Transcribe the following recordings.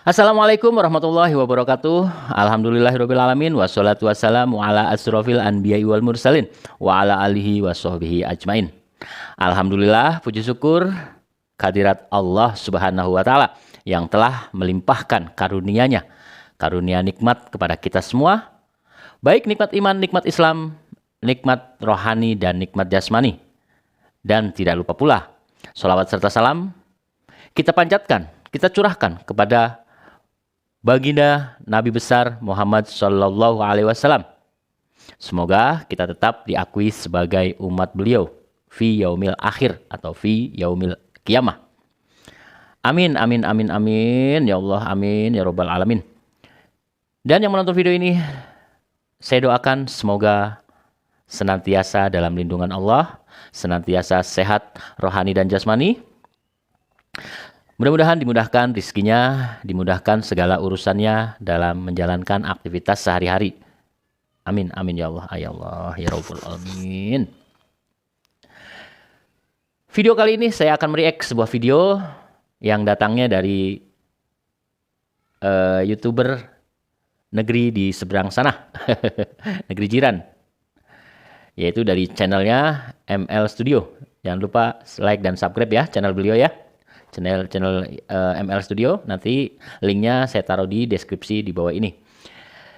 Assalamualaikum warahmatullahi wabarakatuh. Alhamdulillahirrabbilalamin. Wassalatu wassalamu ala asrofil anbiya'i wal mursalin. Wa ala alihi wa sahbihi ajmain. Alhamdulillah, puji syukur kehadirat Allah subhanahu wa ta'ala yang telah melimpahkan karunia-Nya. Karunia nikmat kepada kita semua. Baik nikmat iman, nikmat Islam, nikmat rohani, dan nikmat jasmani. Dan tidak lupa pula, sholawat serta salam kita panjatkan, kita curahkan kepada baginda Nabi besar Muhammad Sallallahu Alaihi Wasallam. Semoga kita tetap diakui sebagai umat beliau fi yaumil akhir atau fi yaumil kiamah. Amin, amin, amin, amin. Ya Allah, amin, ya Rabbal Alamin. Dan yang menonton video ini, saya doakan semoga senantiasa dalam lindungan Allah, senantiasa sehat rohani dan jasmani. Mudah-mudahan dimudahkan rizkinya, dimudahkan segala urusannya dalam menjalankan aktivitas sehari-hari. Amin, amin ya Allah, ya Allah, ya Rabbul Alamin. Video kali ini saya akan mereact sebuah video yang datangnya dari YouTuber negeri di seberang sana, negeri jiran. Yaitu dari channelnya ML Studio. Jangan lupa like dan subscribe ya channel beliau ya. Channel ML Studio, nanti linknya saya taruh di deskripsi di bawah ini.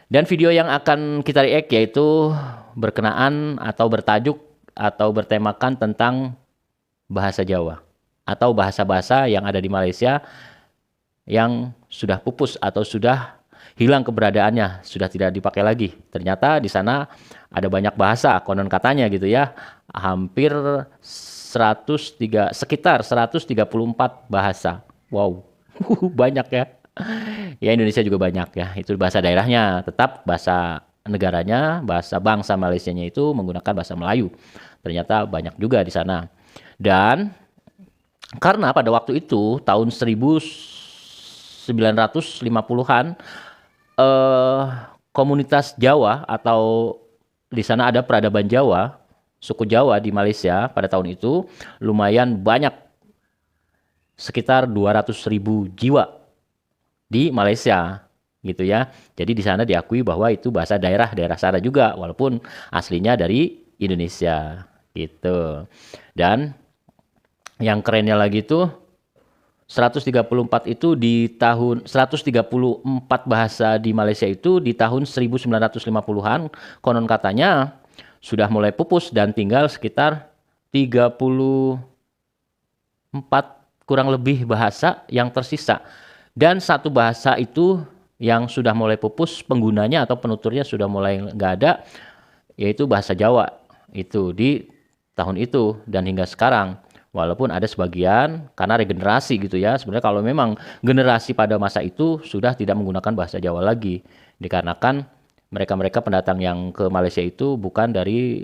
Dan video yang akan kita react yaitu berkenaan atau bertajuk atau bertemakan tentang bahasa Jawa atau bahasa-bahasa yang ada di Malaysia yang sudah pupus atau sudah hilang keberadaannya, sudah tidak dipakai lagi. Ternyata di sana ada banyak bahasa, konon katanya gitu ya, hampir sekitar 134 bahasa. Wow, banyak ya. Ya Indonesia juga banyak ya. Itu bahasa daerahnya, tetap bahasa negaranya, bahasa bangsa Malaysianya itu menggunakan bahasa Melayu. Ternyata banyak juga di sana. Dan karena pada waktu itu tahun 1950-an komunitas Jawa atau di sana ada peradaban Jawa, suku Jawa di Malaysia pada tahun itu lumayan banyak, sekitar 200.000 jiwa di Malaysia gitu ya. Jadi di sana diakui bahwa itu bahasa daerah sana juga walaupun aslinya dari Indonesia gitu. Dan yang kerennya lagi tuh 134 itu di tahun 134 bahasa di Malaysia itu di tahun 1950-an konon katanya sudah mulai pupus dan tinggal sekitar 34 kurang lebih bahasa yang tersisa. Dan satu bahasa itu yang sudah mulai pupus, penggunanya atau penuturnya sudah mulai nggak ada, yaitu bahasa Jawa. Itu di tahun itu dan hingga sekarang. Walaupun ada sebagian karena regenerasi gitu ya. Sebenarnya kalau memang generasi pada masa itu sudah tidak menggunakan bahasa Jawa lagi. Dikarenakan mereka-mereka pendatang yang ke Malaysia itu bukan dari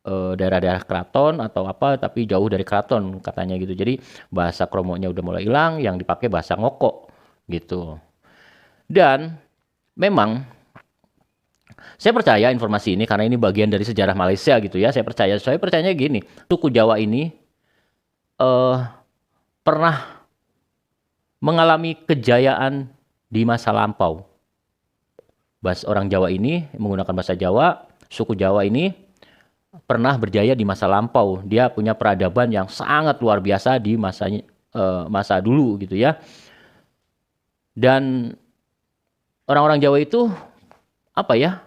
daerah-daerah keraton atau apa, tapi jauh dari keraton katanya gitu. Jadi bahasa kromonya udah mulai hilang, yang dipakai bahasa ngoko gitu. Dan memang saya percaya informasi ini karena ini bagian dari sejarah Malaysia gitu ya. Saya percayanya gini, suku Jawa ini pernah mengalami kejayaan di masa lampau. Orang Jawa ini menggunakan bahasa Jawa, suku Jawa ini pernah berjaya di masa lampau. Dia punya peradaban yang sangat luar biasa di masa dulu gitu ya. Dan orang-orang Jawa itu apa ya?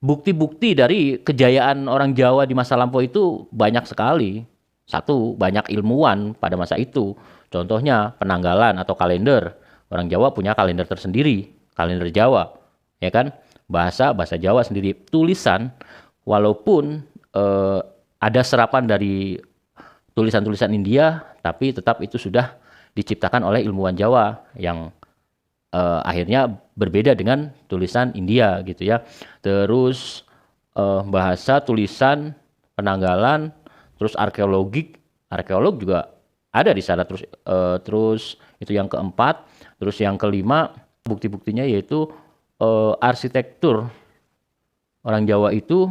Bukti-bukti dari kejayaan orang Jawa di masa lampau itu banyak sekali. Satu, banyak ilmuwan pada masa itu. Contohnya penanggalan atau kalender. Orang Jawa punya kalender tersendiri. Kalender Jawa, ya kan? Bahasa Jawa sendiri. Tulisan, walaupun ada serapan dari tulisan-tulisan India, tapi tetap itu sudah diciptakan oleh ilmuwan Jawa yang akhirnya berbeda dengan tulisan India gitu ya. Terus bahasa, tulisan, penanggalan, terus arkeolog juga ada di sana. Terus itu yang keempat. Terus yang kelima, bukti-buktinya yaitu arsitektur. Orang Jawa itu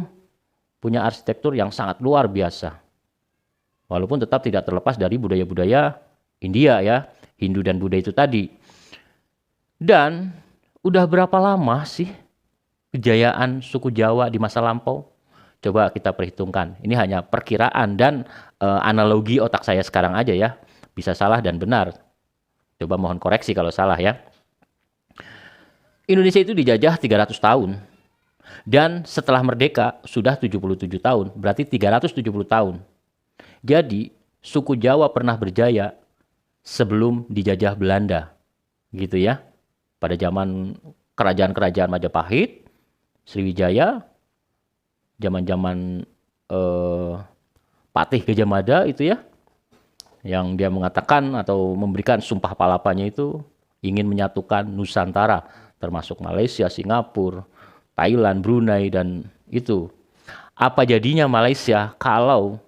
punya arsitektur yang sangat luar biasa. Walaupun tetap tidak terlepas dari budaya-budaya India ya, Hindu dan Buddha itu tadi. Dan udah berapa lama sih kejayaan suku Jawa di masa lampau? Coba kita perhitungkan. Ini hanya perkiraan dan analogi otak saya sekarang aja ya. Bisa salah dan benar. Coba mohon koreksi kalau salah ya. Indonesia itu dijajah 300 tahun. Dan setelah merdeka sudah 77 tahun. Berarti 370 tahun. Jadi suku Jawa pernah berjaya sebelum dijajah Belanda. Gitu ya. Pada zaman kerajaan-kerajaan Majapahit, Sriwijaya, zaman-zaman Patih Gajah Mada itu ya, yang dia mengatakan atau memberikan sumpah palapanya itu ingin menyatukan Nusantara, termasuk Malaysia, Singapura, Thailand, Brunei, dan itu. Apa jadinya Malaysia kalau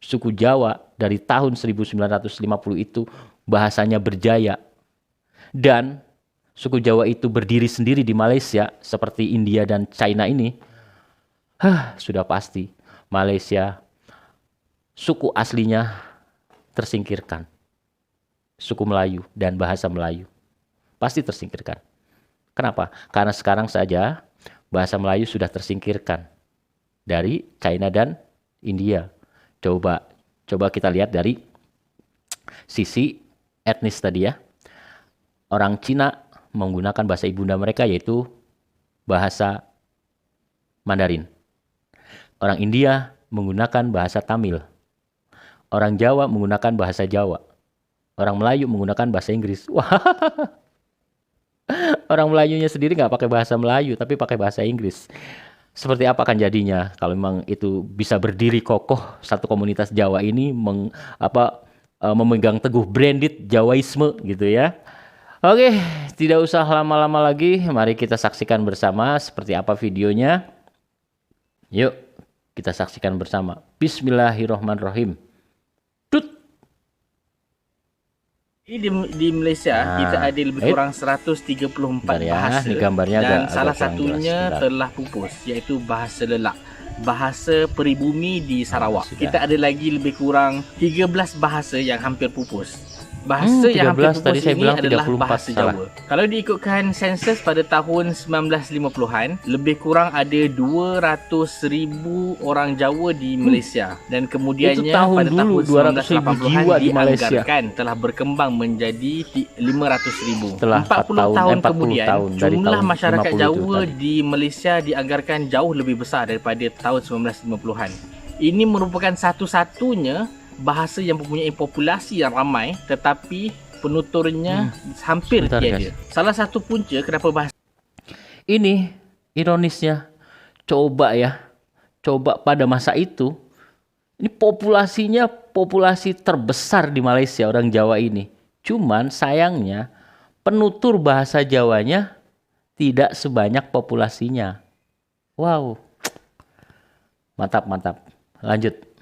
suku Jawa dari tahun 1950 itu bahasanya berjaya, dan suku Jawa itu berdiri sendiri di Malaysia seperti India dan China ini? Sudah pasti Malaysia suku aslinya tersingkirkan. Suku Melayu dan bahasa Melayu pasti tersingkirkan. Kenapa? Karena sekarang saja bahasa Melayu sudah tersingkirkan dari China dan India. Coba kita lihat dari sisi etnis tadi ya. Orang Cina menggunakan bahasa ibunda mereka yaitu bahasa Mandarin. Orang India menggunakan bahasa Tamil. Orang Jawa menggunakan bahasa Jawa. Orang Melayu menggunakan bahasa Inggris. Wah, orang Melayunya sendiri nggak pakai bahasa Melayu, tapi pakai bahasa Inggris. Seperti apa kan jadinya kalau memang itu bisa berdiri kokoh satu komunitas Jawa ini memegang teguh branded Jawaisme gitu ya. Oke, tidak usah lama-lama lagi. Mari kita saksikan bersama seperti apa videonya. Yuk, kita saksikan bersama. Bismillahirrahmanirrahim. Di Malaysia kita ada lebih kurang 134 ya, bahasa gambarnya dan salah satunya telah pupus, iaitu bahasa Lelak, bahasa peribumi di Sarawak. Kita ada lagi lebih kurang 13 bahasa yang hampir pupus. Bahasa yang hampir pupus tadi saya ini bilang adalah 34 bahasa salah. Jawa. Kalau diikutkan sensus pada tahun 1950-an, lebih kurang ada 200,000 orang Jawa di Malaysia. Dan kemudiannya pada tahun 1980-an dianggarkan telah berkembang menjadi 500,000. 40 tahun kemudian, jumlah masyarakat Jawa di Malaysia dianggarkan jauh lebih besar daripada tahun 1950-an. Ini merupakan satu-satunya bahasa yang mempunyai populasi yang ramai tetapi penuturnya hampir tiada. Salah satu punca kenapa bahasa ini ironisnya, coba pada masa itu ini populasi terbesar di Malaysia orang Jawa ini. Cuman sayangnya penutur bahasa Jawanya tidak sebanyak populasinya. Wow. Mantap. Lanjut.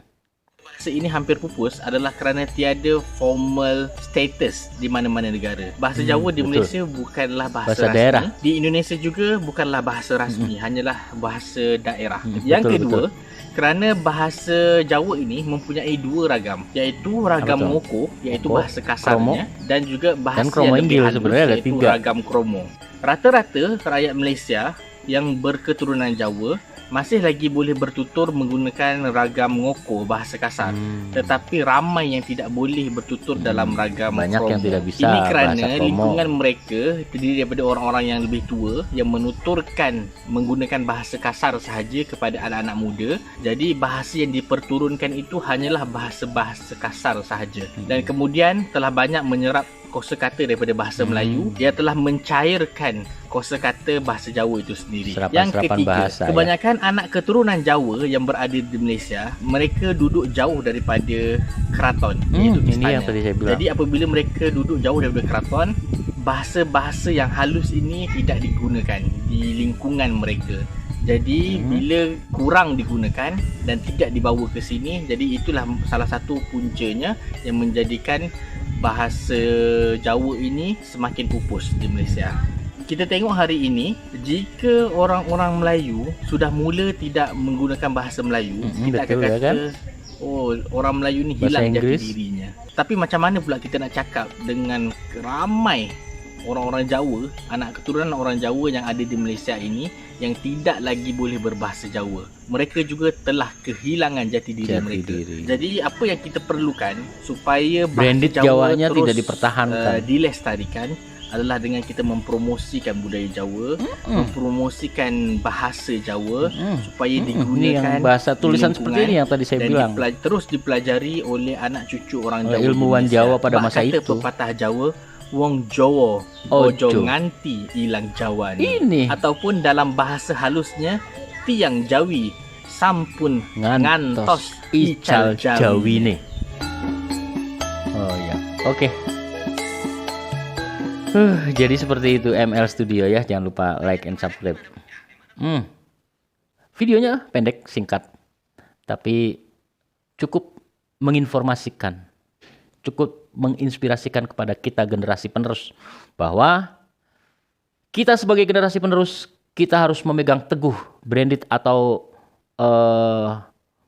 Bahasa ini hampir pupus adalah kerana tiada formal status di mana-mana negara. Bahasa Jawa di Malaysia bukanlah bahasa rasmi. Daerah. Di Indonesia juga bukanlah bahasa rasmi, hanyalah bahasa daerah. Yang kedua, kerana bahasa Jawa ini mempunyai dua ragam, iaitu ragam Ngoko, iaitu bahasa kasarnya, dan juga bahasa yang lebih halus, iaitu ragam Kromo. Rata-rata rakyat Malaysia yang berketurunan Jawa masih lagi boleh bertutur menggunakan ragam Ngoko, bahasa kasar. Tetapi ramai yang tidak boleh bertutur dalam ragam banyak Kromo. Yang tidak bisa. Ini kerana lingkungan mereka terdiri daripada orang-orang yang lebih tua yang menuturkan menggunakan bahasa kasar sahaja kepada anak-anak muda. Jadi bahasa yang diperturunkan itu hanyalah bahasa-bahasa kasar sahaja. Dan kemudian telah banyak menyerap kosakata daripada bahasa Melayu. Dia telah mencairkan kosakata bahasa Jawa itu sendiri. Yang ketiga, kebanyakan anak keturunan Jawa yang berada di Malaysia, mereka duduk jauh daripada keraton, iaitu istana. Jadi apabila mereka duduk jauh daripada keraton, bahasa-bahasa yang halus ini tidak digunakan di lingkungan mereka. Jadi bila kurang digunakan dan tidak dibawa ke sini, jadi itulah salah satu puncanya yang menjadikan bahasa Jawa ini semakin pupus di Malaysia. Kita tengok hari ini, jika orang-orang Melayu sudah mula tidak menggunakan bahasa Melayu, kita akan kata kan? Oh, orang Melayu ni hilang jati dirinya. Tapi macam mana pula kita nak cakap dengan ramai orang-orang Jawa, anak keturunan orang Jawa yang ada di Malaysia ini yang tidak lagi boleh berbahasa Jawa. Mereka juga telah kehilangan jati diri mereka. Jadi apa yang kita perlukan supaya bahasa Branded Jawa Jawanya terus tidak dipertahankan. dilestarikan adalah dengan kita mempromosikan budaya Jawa, mempromosikan bahasa Jawa supaya Ini digunakan yang bahasa di tulisan lingkungan seperti ini yang tadi saya dan bilang. terus dipelajari oleh anak cucu orang Oleh Jawa di ilmuwan Malaysia. Jawa pada masa Kata itu. pepatah Jawa, wong Jawa ojo nganti ilang Jawa ni. Ini Ataupun dalam bahasa halusnya, tiang Jawi sampun ngantos ical Jawi. Jawi nih. Oh ya, oke. Jadi seperti itu ML Studio ya. Jangan lupa like and subscribe. Videonya pendek, singkat, tapi cukup menginformasikan, cukup menginspirasikan kepada kita generasi penerus bahwa kita sebagai generasi penerus kita harus memegang teguh branded atau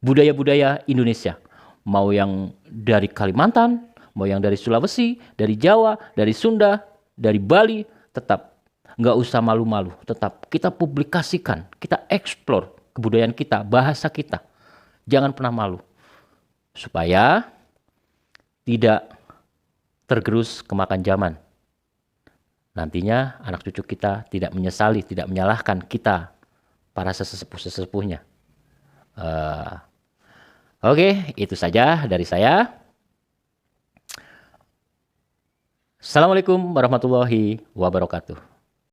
budaya-budaya Indonesia. Mau yang dari Kalimantan, mau yang dari Sulawesi, dari Jawa, dari Sunda, dari Bali, tetap nggak usah malu-malu. Tetap kita publikasikan, kita eksplor kebudayaan kita, bahasa kita. Jangan pernah malu. Supaya tidak tergerus kemakan zaman. Nantinya anak cucu kita tidak menyesali, tidak menyalahkan kita, para sesepuh-sesepuhnya. Oke, itu saja dari saya. Assalamualaikum warahmatullahi wabarakatuh.